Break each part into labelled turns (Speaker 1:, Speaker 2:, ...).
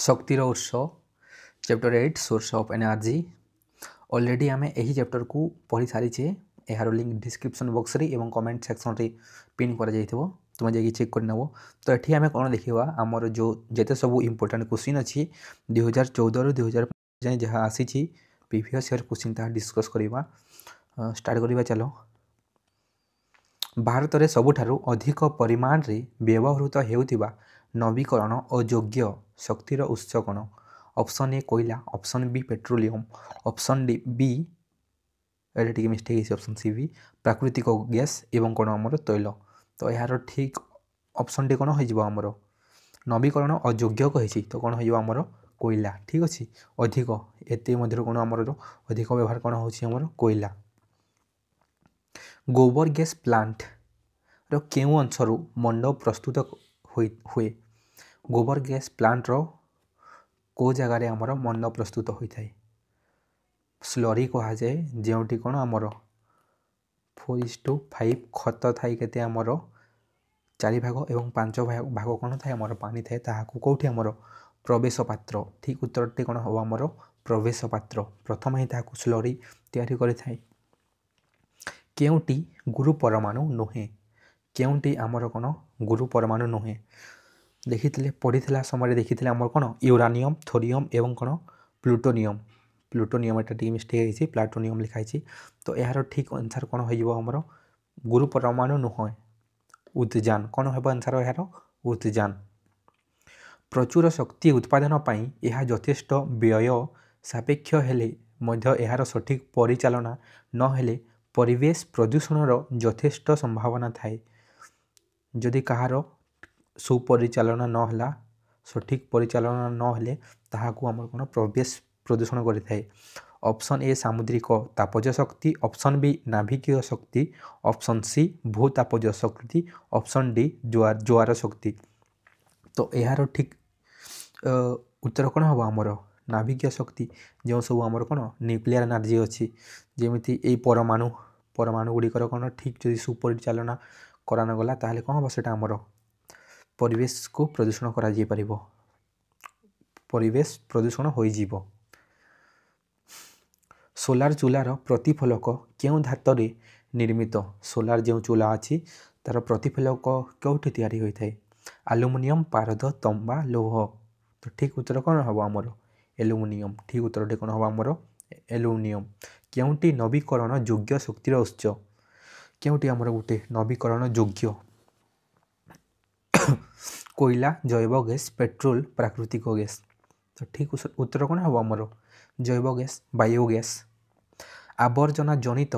Speaker 1: शक्तिर उत्स chapter 8 source of energy already आम यही चैप्टर को पढ़ी सारीचे यार लिंक डिस्क्रिप्शन बॉक्स रे एवं कमेंट सेक्शन रे पिन कर जाइथिबो तुम जाकि चेक कर नबो। तो एठी आम कौन देखा आमर जो जेते सब इंपोर्टेंट क्वेश्चन अच्छी 2014 रु 2025 जाए जहाँ आसी प्रीवियस ईयर क्वेश्चन ता डिस्कस करवा स्टार्ट करवा। चलो भारत में सबुठारु अधिक परिमाण रे व्यवहृत हेउथिबा नवीकरण और योग्य शक्तिर उत्स कौन? ऑप्शन ए कोयला, option B petroleum, option B एटा मिस्टेक ऑप्शन सी बी प्राकृतिक गैस एवं कौन आमर तैल। तो यार ठीक ऑप्शन टी कौन होमर नवीकरण और योग्य कही तो कौन होमर कोयला। ठीक अच्छे अधिक एत मध्य कौन आमर अधिक व्यवहार कौन होमर कोयला। गोबर गैस प्लांट रो केउ अंशरू मंड प्रस्तुत हुए? गोबर गैस प्लांट रो को जगार आमर मंड प्रस्तुत होता है? स्लरी कह जाए जोटी कौन आमर 4:5 खत थाई के आमर 4 भाग एवं 5 भाग कौन थाए आमर पानी थाए ताहाकू कौटी आमर प्रवेश पात्र। ठीक उत्तर टी कौन हम आमर प्रवेश पात्र प्रथम ही ताहाकू स्लरी तैयारी करि थाए। केउटी गुरु परमाणु नुहे? केउटी आमर कौन गुरु परमाणु नुहे? देखी पढ़ी समय देखी आमर कौन यूरानियम, थोरियम एवं कौन प्लूटोनियम। प्लूटोनियम एटा टी मिस्टेक है प्लाटोनियम लिखाई। तो यार ठीक आंसर कौन होमर गुरु परमाणु नुहे उद्जान। कौन हम आंसर यार उद्जान। प्रचुर शक्ति उत्पादन पाई यह यथेष्ट व्यय सापेक्ष हेले मध्य यार सठिक परिचालना न हेले परिवेश प्रदूषणर यथेष्ट संभावना थाए। जदि कहार सुपरिचालना नहला सठिक परिचालना नहेले ताहाकू आमर कौन प्रवेश प्रदूषण करिथाए। ऑप्शन ए सामुद्रिक तापज शक्ति, ऑप्शन बी नाभिकीय शक्ति, ऑप्शन सी भूतापज शक्ति, ऑप्शन डी ज्वार शक्ति। तो यार ठीक उत्तर कौन हम आमर नाभिकीय शक्ति जो सब आमर कौन न्यूक्लियर एनर्जी अच्छी जमीती ये परमाणु परमाणु गुड़िकर कौन ठीक जो सुपरिचालना कराना गला ताहले कौन हम सेटा आमर परिवेश को प्रदूषण करा जाई परिबो परिवेश प्रदूषण होई जीवो। सोलार चूलार प्रतिफलक केउ धातुरे निर्मित? सोलार जो चूला अच्छी तार प्रतिफलक कौटी तैयारी होता है? एल्युमिनियम, पारद, तंबा, लौह। तो ठीक उत्तर कौन हम आमर एल्युमिनियम। ठीक उत्तर टी कौन हम आमर एल्युमिनियम। केउटी नवीकरण योग्य शक्तिर उत्स? केउटी आमर गोटे नवीकरण योग्य कोयला, जैव गैस, पेट्रोल, प्राकृतिक गैस। तो ठीक उत्तर कौन हम आमर जैव गैस बायोगैस। आवर्जना जनित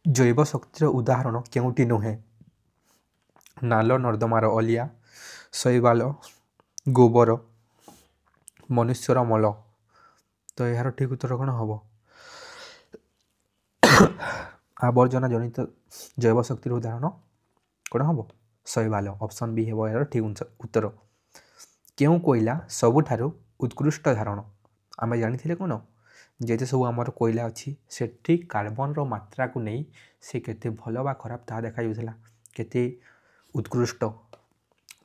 Speaker 1: जैव शक्तिर उदाहरण केउटी नुहे? नाल नर्दमार अलिया, शैवाल, गोबर, मनुष्यर मल। तो यार ठीक उत्तर कौन हम आवर्जना जनित जैव शक्तिर उदाहरण कौन हम शैवाल। ऑप्शन बी है यार ठीक उत्तर। केउ कोयला सबुठारु उत्कृष्ट धारण? आम जानी कौन जेते सब आमर कोयला अच्छी से कार्बन रो मात्रा को नहीं से केते भल बा खराब ता देखा जाउथला केते उत्कृष्ट।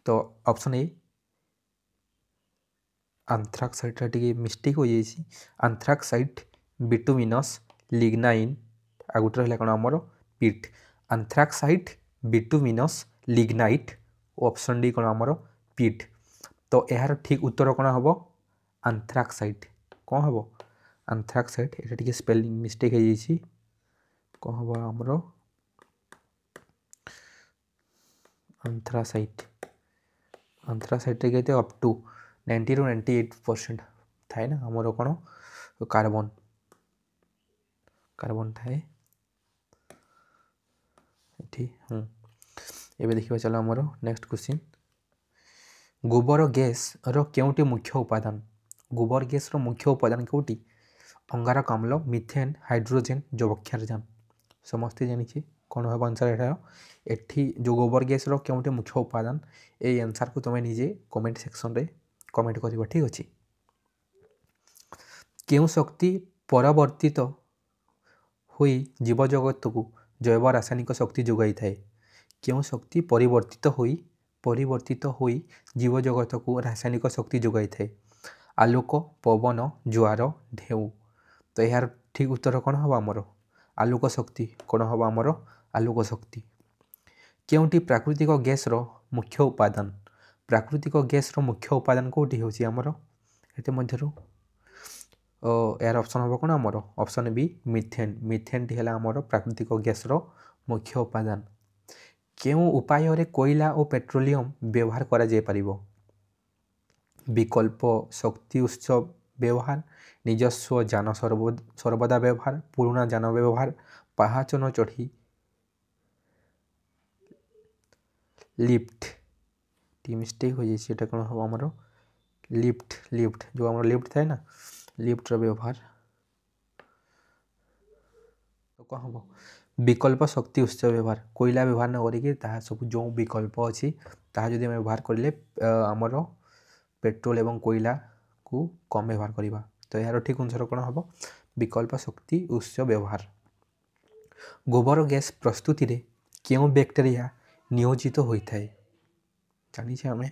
Speaker 1: तो ऑप्शन ए आंथ्राक्साइट टी मिस्टेक हो जाइए आंथ्राक्साइट, बिटुमिनस, लिग्नाइन आ गोटे रहा कौन आमर पिट। आंथ्राक्साइट, बिटुमिनस, लिग्नाइट ऑप्शन डी कौन आमर पिट। तो यार ठीक उत्तर कौन हम आंथ्राक्साइट। कौन हम आंथ्राक्साइट एटा टी स्पेलिंग मिस्टेक हो जाइए कौन हम आमर आंथ्रासाइट। आंथ्रासाइट कहते अप टू 90 ରୁ 98% थाए ना आमर कौन कार्बन कार्बन थाए एबे देखिबा। चलो आमर नेक्स्ट क्वेश्चन गोबर गैस रो केउटी मुख्य उपादान? गोबर गैस रो मुख्य उपादान केउटी? अंगारकाम्ल, मिथेन, हाइड्रोजेन, जबक्षारजान। समस्ते जानी कौन हम आंसर एठी जो गोबर गैस रो केउटी मुख्य उपादान ए आंसर को तुम्हें निजे कमेंट सेक्शन रे कमेंट करिबा। ठीक अछि। केउ शक्ति परिवर्तित हुई जीव जगत को जैव रासायनिक शक्ति जोगाई थाए? केउ शक्ति परिवर्तित हुई जीव जगत को रासायनिक शक्ति जोगाई थाए? आलोक पवन जुआर ढेउ तो यार ठीक उत्तर कौन हम आमर आलोक शक्ति कौन हम आमर आलोक शक्ति केउंटी प्राकृतिक गैस रो मुख्य उपादान प्राकृतिक गैस रो मुख्य उपादान कौटी होची आमर एते मध्यरु यार ऑप्शन हम कौन आमर ऑप्शन बी मिथेन मिथेन टी है आमर प्राकृतिक गैस रो मुख्य उपादान केउ उपाय रे कोयला और पेट्रोलियम व्यवहार करा जाय परिबो विकल्प शक्ति उत्स व्यवहार निजस्व जान सर्वदा व्यवहार पुराना जान व्यवहार पाहाच न चढ़ी लिफ्ट टी मिस्टेक हो जाए कौन हम आमर लिफ्ट लिफ्ट जो आमर लिफ्ट थाए ना लिफ्ट रो व्यवहार तो कौन हम विकल्प शक्ति उत्स व्यवहार कोयला व्यवहार न करिक सब जो विकल्प अच्छी ताहा जदि व्यवहार करें आमर पेट्रोल एवं कोयला को कम व्यवहार करवा तो यार ठीक आंसर कौन हम विकल्प शक्ति उत्स व्यवहार गोबर गैस प्रस्तुति रे क्यों बैक्टेरिया नियोजित होता है जानी आम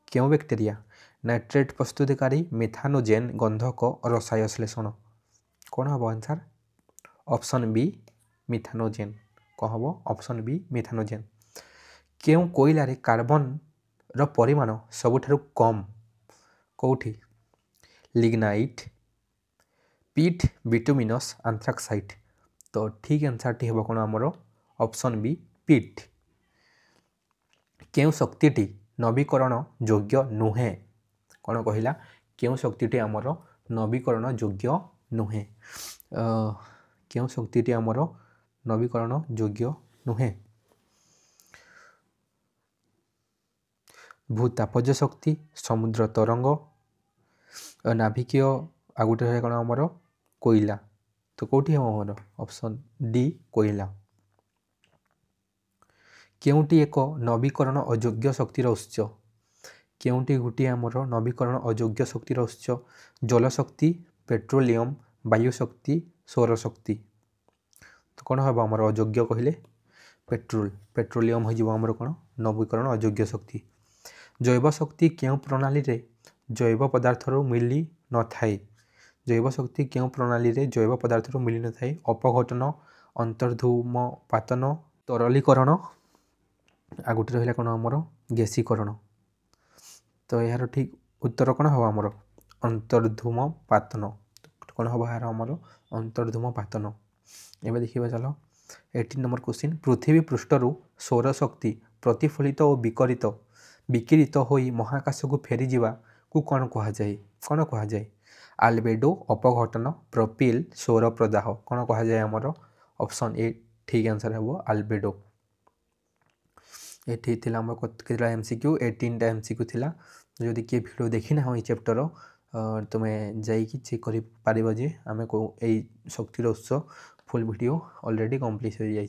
Speaker 1: क्यों बैक्टेरिया नाइट्रेट प्रस्तुतकारी मेथानोजेन गंधक रसाय श्लेषण कौन हम आंसर ऑप्शन बी मिथानोजेन कौन हम ऑप्शन बी मिथानोजेन क्यों कोयला रे कार्बन रो परिमाण सबुठारु कम कौटी लिग्नाइट पीट बिटुमिनस आंथ्राक्साइट तो ठीक आंसर टी हम कौन आमर ऑप्शन बी पीट क्यों शक्ति नवीकरण योग्य नुहे कौन कहला क्यों शक्ति आमर नवीकरण योग्य नुहे क्यों शक्ति आमर नवीकरण योग्य नुहे भूतापज शक्ति समुद्र तरंग नाभिकीय आगुटे है कौन आमर कोयला तो कौटी हम आमर ऑप्शन डी कोयला केउटी एक नवीकरण अयोग्य शक्तिर उत्स केउटी गोटे आमर नवीकरण अयोग्य शक्तिर उत्स जलशक्ति पेट्रोलियम वायुशक्ति सौरशक्ति तो कौन हम आमर अयोग्य कहले पेट्रोल पेट्रोलियम हो आमर कौन नवीकरण अयोग्य शक्ति जैव शक्ति क्यों प्रणाली रे जैव पदार्थ मिली न थाए जैव शक्ति क्यों प्रणाली रे जैव पदार्थ मिली न थाए अपघटन अंतर्धूमपातन तरलीकरण आगुटे रहा कौन आमर गैसीकरण तो यार ठीक उत्तर कौन हम आमर अंतर्धूमपातन कौन हम यार आमर अंतर्धूमपातन एवं देखिए चलो 18 नंबर क्वेश्चन पृथ्वी पृष्ठरु सौर शक्ति प्रतिफलित और विकिरित होई महाकाश को फेरी जीवा को कौन कह जाए आल्बेडो अपघटन प्रोपिल सौर प्रदाह कौन कह जाए आमर ऑप्शन ए ठीक आंसर है आल्बेडो ये थिला केतला एमसीक्यू 18टा एमसीक्यू थिला जदि किए वीडियो देखी ना ये चैप्टर तुम्हें जाइए चेक कर पार जे आम को शक्तिर उत्स फुल वीडियो ऑलरेडी कंप्लीट हो जाए।